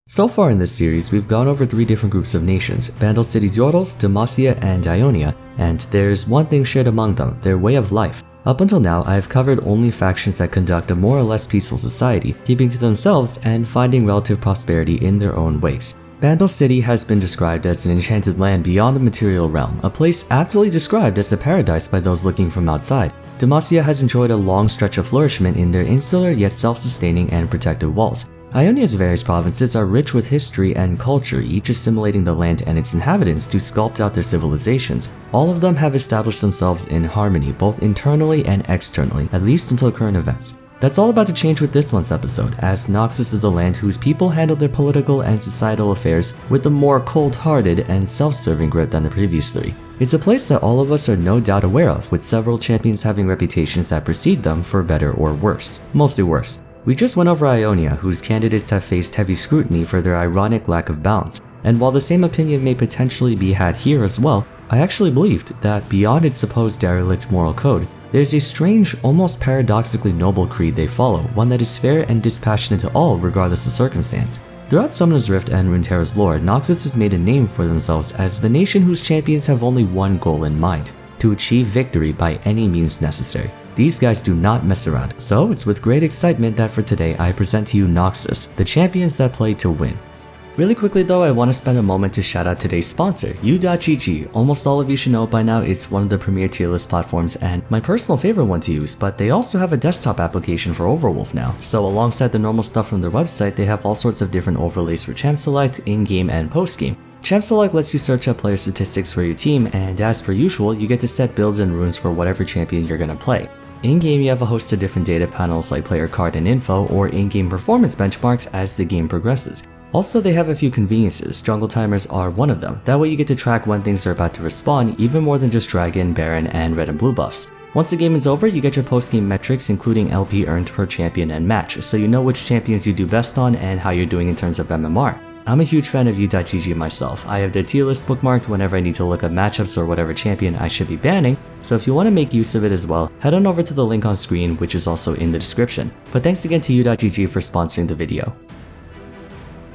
So far in this series, we've gone over 3 different groups of nations, Vandal City's Yordles, Demacia, and Ionia, and there's one thing shared among them, their way of life. Up until now, I've covered only factions that conduct a more or less peaceful society, keeping to themselves and finding relative prosperity in their own ways. Vandal City has been described as an enchanted land beyond the material realm, a place aptly described as the paradise by those looking from outside. Demacia has enjoyed a long stretch of flourishment in their insular yet self-sustaining and protected walls. Ionia's various provinces are rich with history and culture, each assimilating the land and its inhabitants to sculpt out their civilizations. All of them have established themselves in harmony, both internally and externally, at least until current events. That's all about to change with this month's episode, as Noxus is a land whose people handle their political and societal affairs with a more cold-hearted and self-serving grip than the previous 3. It's a place that all of us are no doubt aware of, with several champions having reputations that precede them for better or worse. Mostly worse. We just went over Ionia, whose candidates have faced heavy scrutiny for their ironic lack of balance, and while the same opinion may potentially be had here as well, I actually believed that beyond its supposed derelict moral code, there's a strange, almost paradoxically noble creed they follow, one that is fair and dispassionate to all regardless of circumstance. Throughout Summoner's Rift and Runeterra's lore, Noxus has made a name for themselves as the nation whose champions have only one goal in mind: to achieve victory by any means necessary. These guys do not mess around, so it's with great excitement that for today I present to you Noxus, the champions that play to win. Really quickly though, I want to spend a moment to shout out today's sponsor, U.GG. Almost all of you should know by now it's one of the premier tier list platforms and my personal favorite one to use, but they also have a desktop application for Overwolf now. So alongside the normal stuff from their website, they have all sorts of different overlays for champ select, in-game, and post-game. Champ Select lets you search up player statistics for your team, and as per usual, you get to set builds and runes for whatever champion you're gonna play. In-game, you have a host of different data panels like player card and info, or in-game performance benchmarks as the game progresses. Also, they have a few conveniences. Jungle timers are one of them. That way you get to track when things are about to respawn, even more than just Dragon, Baron, and Red and Blue buffs. Once the game is over, you get your post-game metrics including LP earned per champion and match, so you know which champions you do best on and how you're doing in terms of MMR. I'm a huge fan of U.GG myself. I have their tier list bookmarked whenever I need to look up matchups or whatever champion I should be banning, so if you want to make use of it as well, head on over to the link on screen, which is also in the description. But thanks again to U.GG for sponsoring the video.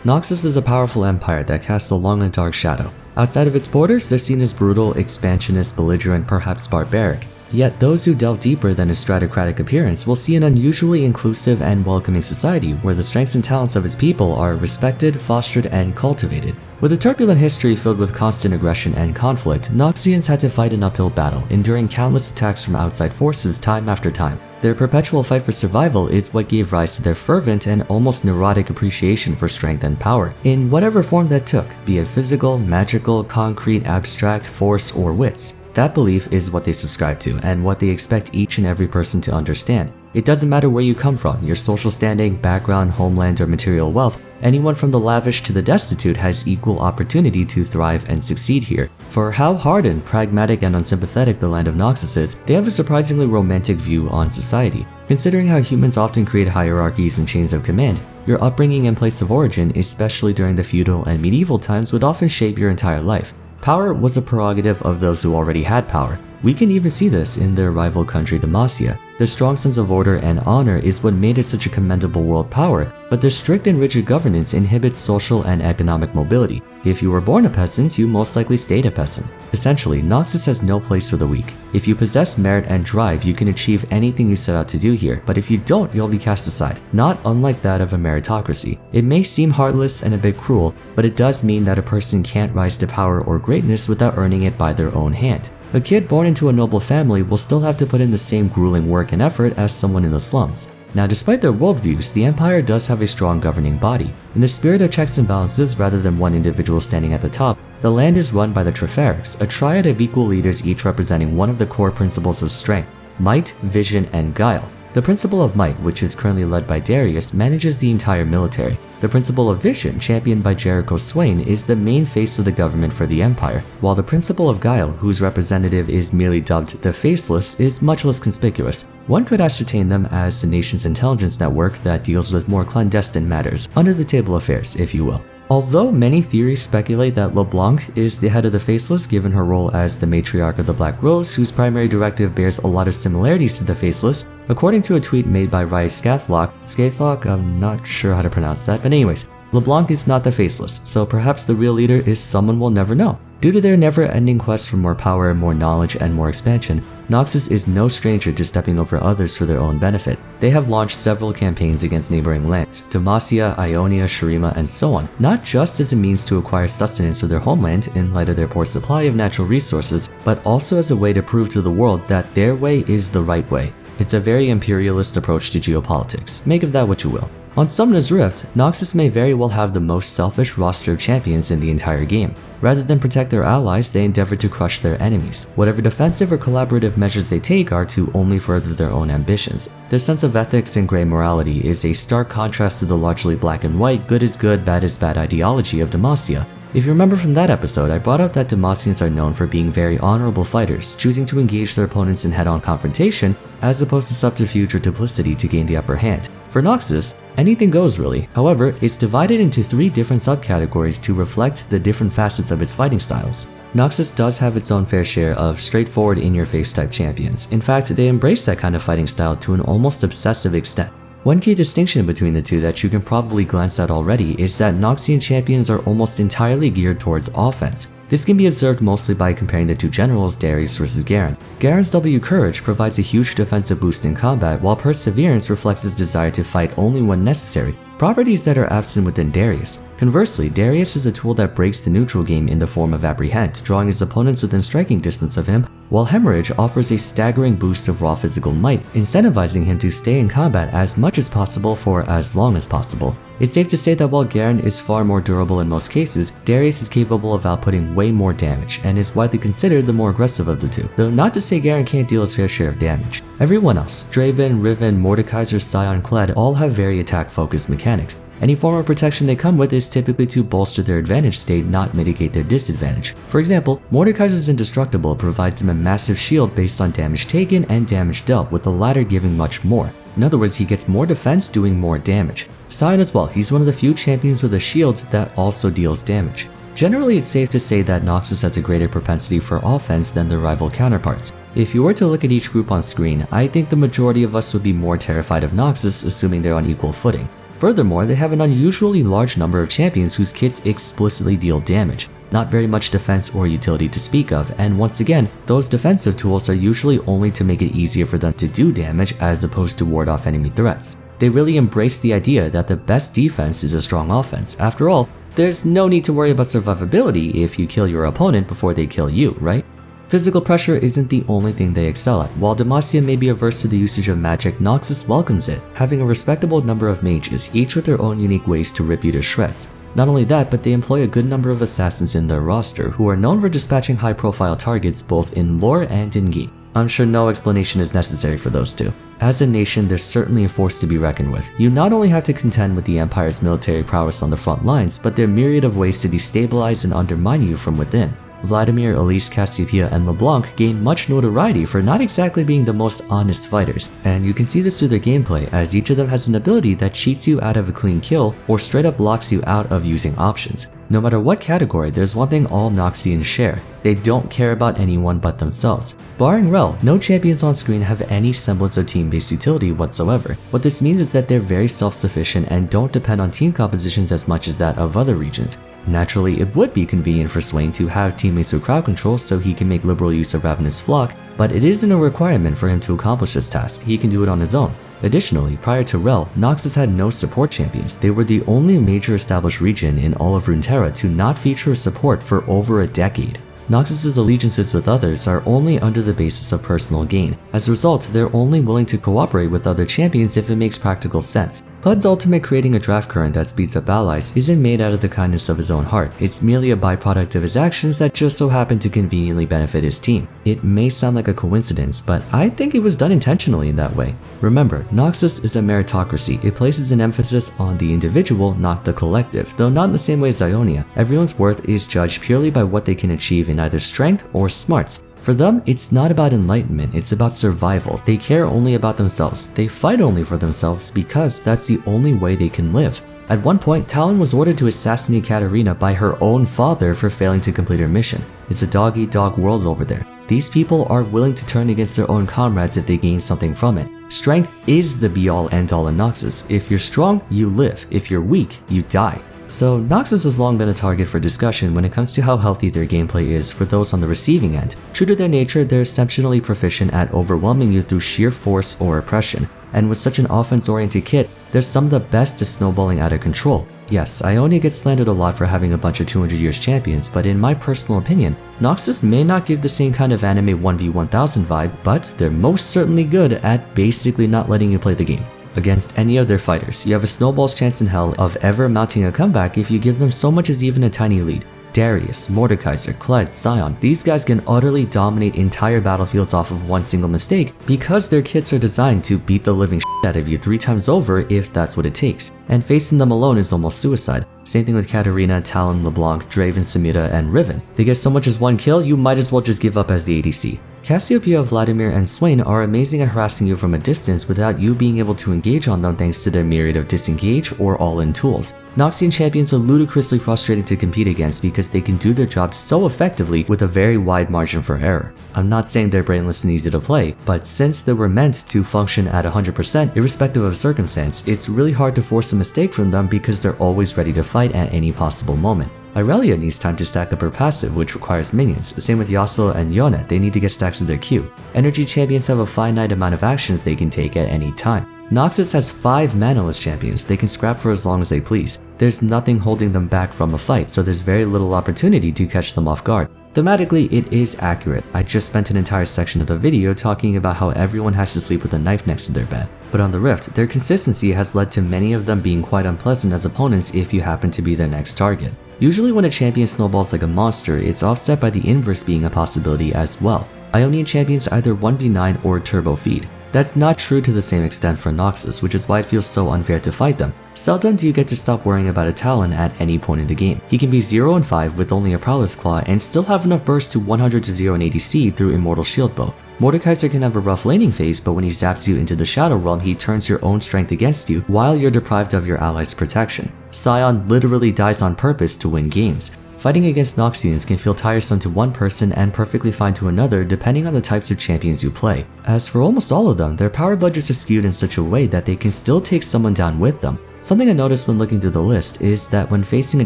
Noxus is a powerful empire that casts a long and dark shadow. Outside of its borders, they're seen as brutal, expansionist, belligerent, perhaps barbaric. Yet those who delve deeper than its stratocratic appearance will see an unusually inclusive and welcoming society where the strengths and talents of its people are respected, fostered, and cultivated. With a turbulent history filled with constant aggression and conflict, Noxians had to fight an uphill battle, enduring countless attacks from outside forces time after time. Their perpetual fight for survival is what gave rise to their fervent and almost neurotic appreciation for strength and power, in whatever form that took, be it physical, magical, concrete, abstract, force, or wits. That belief is what they subscribe to, and what they expect each and every person to understand. It doesn't matter where you come from, your social standing, background, homeland, or material wealth, anyone from the lavish to the destitute has equal opportunity to thrive and succeed here. For how hardened, pragmatic, and unsympathetic the land of Noxus is, they have a surprisingly romantic view on society. Considering how humans often create hierarchies and chains of command, your upbringing and place of origin, especially during the feudal and medieval times, would often shape your entire life. Power was a prerogative of those who already had power. We can even see this in their rival country Demacia. Their strong sense of order and honor is what made it such a commendable world power, but their strict and rigid governance inhibits social and economic mobility. If you were born a peasant, you most likely stayed a peasant. Essentially, Noxus has no place for the weak. If you possess merit and drive, you can achieve anything you set out to do here, but if you don't, you'll be cast aside. Not unlike that of a meritocracy. It may seem heartless and a bit cruel, but it does mean that a person can't rise to power or greatness without earning it by their own hand. A kid born into a noble family will still have to put in the same grueling work and effort as someone in the slums. Now, despite their worldviews, the Empire does have a strong governing body. In the spirit of checks and balances rather than one individual standing at the top, the land is run by the Treferics, a triad of equal leaders each representing one of the core principles of strength: might, vision, and guile. The principle of might, which is currently led by Darius, manages the entire military. The principle of vision, championed by Jericho Swain, is the main face of the government for the Empire, while the principle of guile, whose representative is merely dubbed the Faceless, is much less conspicuous. One could ascertain them as the nation's intelligence network that deals with more clandestine matters, under the table affairs, if you will. Although many theories speculate that LeBlanc is the head of the Faceless given her role as the matriarch of the Black Rose, whose primary directive bears a lot of similarities to the Faceless, according to a tweet made by Riot Scathlock, I'm not sure how to pronounce that, but anyways, LeBlanc is not the Faceless, so perhaps the real leader is someone we'll never know. Due to their never-ending quest for more power, more knowledge, and more expansion, Noxus is no stranger to stepping over others for their own benefit. They have launched several campaigns against neighboring lands, Demacia, Ionia, Shurima, and so on, not just as a means to acquire sustenance for their homeland in light of their poor supply of natural resources, but also as a way to prove to the world that their way is the right way. It's a very imperialist approach to geopolitics. Make of that what you will. On Summoner's Rift, Noxus may very well have the most selfish roster of champions in the entire game. Rather than protect their allies, they endeavor to crush their enemies. Whatever defensive or collaborative measures they take are to only further their own ambitions. Their sense of ethics and grey morality is a stark contrast to the largely black and white, good is good, bad is bad ideology of Demacia. If you remember from that episode, I brought up that Demacians are known for being very honorable fighters, choosing to engage their opponents in head-on confrontation as opposed to subterfuge or duplicity to gain the upper hand. For Noxus, anything goes really. However, it's divided into 3 different subcategories to reflect the different facets of its fighting styles. Noxus does have its own fair share of straightforward in-your-face type champions. In fact, they embrace that kind of fighting style to an almost obsessive extent. One key distinction between the two that you can probably glance at already is that Noxian champions are almost entirely geared towards offense. This can be observed mostly by comparing the two generals, Darius versus Garen. Garen's W Courage provides a huge defensive boost in combat, while Perseverance reflects his desire to fight only when necessary, properties that are absent within Darius. Conversely, Darius is a tool that breaks the neutral game in the form of Apprehend, drawing his opponents within striking distance of him, while Hemorrhage offers a staggering boost of raw physical might, incentivizing him to stay in combat as much as possible for as long as possible. It's safe to say that while Garen is far more durable in most cases, Darius is capable of outputting way more damage, and is widely considered the more aggressive of the two, though not to say Garen can't deal his fair share of damage. Everyone else, Draven, Riven, Mordekaiser, Scion, Kled, all have very attack-focused mechanics. Any form of protection they come with is typically to bolster their advantage state, not mitigate their disadvantage. For example, Mordekaiser's Indestructible provides him a massive shield based on damage taken and damage dealt, with the latter giving much more. In other words, he gets more defense doing more damage. Scion as well, he's one of the few champions with a shield that also deals damage. Generally, it's safe to say that Noxus has a greater propensity for offense than their rival counterparts. If you were to look at each group on screen, I think the majority of us would be more terrified of Noxus, assuming they're on equal footing. Furthermore, they have an unusually large number of champions whose kits explicitly deal damage. Not very much defense or utility to speak of, and once again, those defensive tools are usually only to make it easier for them to do damage as opposed to ward off enemy threats. They really embrace the idea that the best defense is a strong offense. After all, there's no need to worry about survivability if you kill your opponent before they kill you, right? Physical pressure isn't the only thing they excel at. While Demacia may be averse to the usage of magic, Noxus welcomes it, having a respectable number of mages, each with their own unique ways to rip you to shreds. Not only that, but they employ a good number of assassins in their roster, who are known for dispatching high-profile targets both in lore and in game. I'm sure no explanation is necessary for those two. As a nation, they're certainly a force to be reckoned with. You not only have to contend with the Empire's military prowess on the front lines, but their myriad of ways to destabilize and undermine you from within. Vladimir, Elise, Cassiopeia, and LeBlanc gain much notoriety for not exactly being the most honest fighters, and you can see this through their gameplay, as each of them has an ability that cheats you out of a clean kill or straight up blocks you out of using options. No matter what category, there's one thing all Noxians share: they don't care about anyone but themselves. Barring Rel, no champions on screen have any semblance of team-based utility whatsoever. What this means is that they're very self-sufficient and don't depend on team compositions as much as that of other regions. Naturally, it would be convenient for Swain to have teammates with crowd control so he can make liberal use of Ravenous Flock, but it isn't a requirement for him to accomplish this task. He can do it on his own. Additionally, prior to Rel, Noxus had no support champions. They were the only major established region in all of Runeterra to not feature support for over a decade. Noxus's allegiances with others are only under the basis of personal gain. As a result, they're only willing to cooperate with other champions if it makes practical sense. Pud's ultimate creating a draft current that speeds up allies isn't made out of the kindness of his own heart. It's merely a byproduct of his actions that just so happen to conveniently benefit his team. It may sound like a coincidence, but I think it was done intentionally in that way. Remember, Noxus is a meritocracy. It places an emphasis on the individual, not the collective. Though not in the same way as Ionia, everyone's worth is judged purely by what they can achieve in either strength or smarts. For them, it's not about enlightenment, it's about survival. They care only about themselves. They fight only for themselves because that's the only way they can live. At one point, Talon was ordered to assassinate Katarina by her own father for failing to complete her mission. It's a dog-eat-dog world over there. These people are willing to turn against their own comrades if they gain something from it. Strength is the be-all end-all in Noxus. If you're strong, you live. If you're weak, you die. So Noxus has long been a target for discussion when it comes to how healthy their gameplay is for those on the receiving end. True to their nature, they're exceptionally proficient at overwhelming you through sheer force or oppression, and with such an offense-oriented kit, they're some of the best at snowballing out of control. Yes, Ionia gets slandered a lot for having a bunch of 200 years champions, but in my personal opinion, Noxus may not give the same kind of anime 1v1000 vibe, but they're most certainly good at basically not letting you play the game. Against any of their fighters, you have a snowball's chance in hell of ever mounting a comeback if you give them so much as even a tiny lead. Darius, Mordekaiser, Kled, Sion, these guys can utterly dominate entire battlefields off of one single mistake because their kits are designed to beat the living shit out of you 3 times over if that's what it takes, and facing them alone is almost suicide. Same thing with Katarina, Talon, LeBlanc, Draven, Samira, and Riven. They get so much as one kill, you might as well just give up as the ADC. Cassiopeia, Vladimir, and Swain are amazing at harassing you from a distance without you being able to engage on them thanks to their myriad of disengage or all-in tools. Noxian champions are ludicrously frustrating to compete against because they can do their job so effectively with a very wide margin for error. I'm not saying they're brainless and easy to play, but since they were meant to function at 100% irrespective of circumstance, it's really hard to force a mistake from them because they're always ready to fight at any possible moment. Irelia needs time to stack up her passive, which requires minions. The same with Yasuo and Yone, they need to get stacks of their Q. Energy champions have a finite amount of actions they can take at any time. Noxus has 5 manaless champions, they can scrap for as long as they please. There's nothing holding them back from a fight, so there's very little opportunity to catch them off guard. Thematically, it is accurate. I just spent an entire section of the video talking about how everyone has to sleep with a knife next to their bed. But on the Rift, their consistency has led to many of them being quite unpleasant as opponents if you happen to be their next target. Usually when a champion snowballs like a monster, it's offset by the inverse being a possibility as well. Ionian champions either 1v9 or turbo feed. That's not true to the same extent for Noxus, which is why it feels so unfair to fight them. Seldom do you get to stop worrying about a Talon at any point in the game. He can be 0 and 5 with only a Prowler's Claw and still have enough burst to 100 to 0 in ADC through Immortal Shield Bow. Mordekaiser can have a rough laning phase, but when he zaps you into the Shadow Realm, he turns your own strength against you while you're deprived of your allies' protection. Sion literally dies on purpose to win games. Fighting against Noxians can feel tiresome to one person and perfectly fine to another depending on the types of champions you play. As for almost all of them, their power budgets are skewed in such a way that they can still take someone down with them. Something I noticed when looking through the list is that when facing a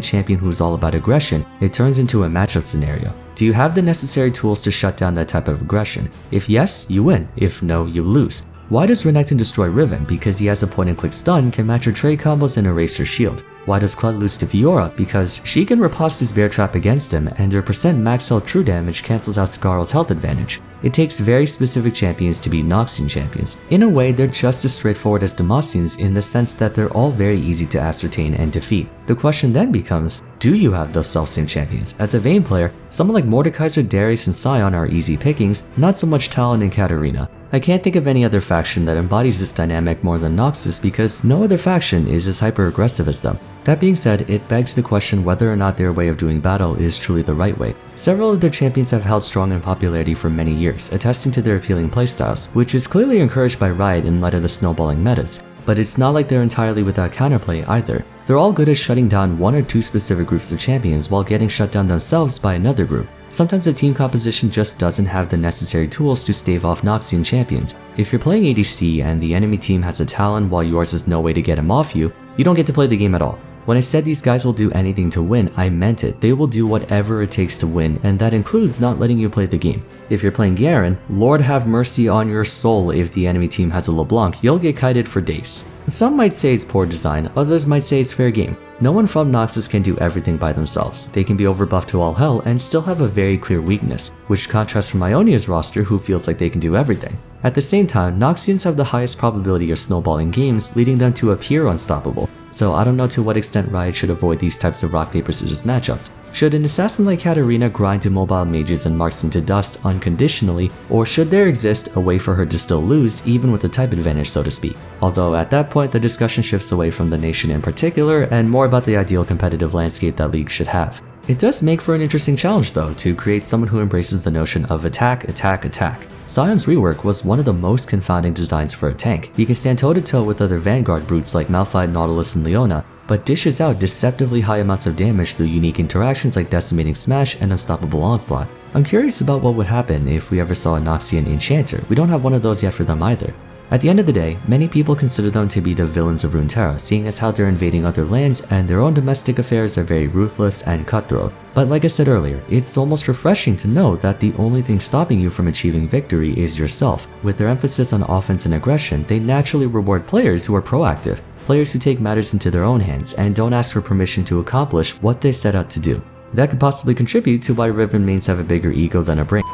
champion who's all about aggression, it turns into a matchup scenario. Do you have the necessary tools to shut down that type of aggression? If yes, you win. If no, you lose. Why does Renekton destroy Riven? Because he has a point-and-click stun, can match her trade combos and erase her shield. Why does Kled lose to Fiora? Because she can riposte his bear trap against him, and her percent max health true damage cancels out Scarl's health advantage. It takes very specific champions to beat Noxian champions. In a way, they're just as straightforward as Demacians in the sense that they're all very easy to ascertain and defeat. The question then becomes, do you have those self-same champions? As a Vayne player, someone like Mordekaiser, Darius, and Sion are easy pickings, not so much Talon and Katarina. I can't think of any other faction that embodies this dynamic more than Noxus because no other faction is as hyper-aggressive as them. That being said, it begs the question whether or not their way of doing battle is truly the right way. Several of their champions have held strong in popularity for many years, attesting to their appealing playstyles, which is clearly encouraged by Riot in light of the snowballing metas. But it's not like they're entirely without counterplay either. They're all good at shutting down 1 or 2 specific groups of champions while getting shut down themselves by another group. Sometimes the team composition just doesn't have the necessary tools to stave off Noxian champions. If you're playing ADC and the enemy team has a Talon while yours has no way to get him off you, you don't get to play the game at all. When I said these guys will do anything to win, I meant it. They will do whatever it takes to win, and that includes not letting you play the game. If you're playing Garen, Lord have mercy on your soul if the enemy team has a LeBlanc, you'll get kited for days. Some might say it's poor design, others might say it's fair game. No one from Noxus can do everything by themselves. They can be overbuffed to all hell and still have a very clear weakness, which contrasts from Ionia's roster who feels like they can do everything. At the same time, Noxians have the highest probability of snowballing games, leading them to appear unstoppable. So I don't know to what extent Riot should avoid these types of rock paper scissors matchups. Should an assassin like Katarina grind immobile mages and marks into dust unconditionally, or should there exist a way for her to still lose even with a type advantage, so to speak? Although at that point the discussion shifts away from the nation in particular and more about the ideal competitive landscape that League should have. It does make for an interesting challenge though, to create someone who embraces the notion of attack, attack, attack. Sion's rework was one of the most confounding designs for a tank. He can stand toe-to-toe with other Vanguard brutes like Malphite, Nautilus, and Leona, but dishes out deceptively high amounts of damage through unique interactions like Decimating Smash and Unstoppable Onslaught. I'm curious about what would happen if we ever saw a Noxian Enchanter. We don't have one of those yet for them either. At the end of the day, many people consider them to be the villains of Runeterra, seeing as how they're invading other lands and their own domestic affairs are very ruthless and cutthroat. But like I said earlier, it's almost refreshing to know that the only thing stopping you from achieving victory is yourself. With their emphasis on offense and aggression, they naturally reward players who are proactive, players who take matters into their own hands and don't ask for permission to accomplish what they set out to do. That could possibly contribute to why Riven mains have a bigger ego than a brain.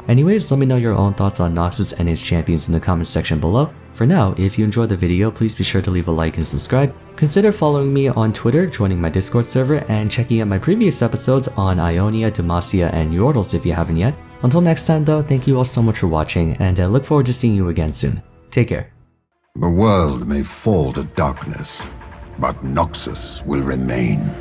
Anyways, let me know your own thoughts on Noxus and his champions in the comments section below. For now, if you enjoyed the video, please be sure to leave a like and subscribe. Consider following me on Twitter, joining my Discord server, and checking out my previous episodes on Ionia, Demacia, and Yordles if you haven't yet. Until next time though, thank you all so much for watching, and I look forward to seeing you again soon. Take care. The world may fall to darkness, but Noxus will remain.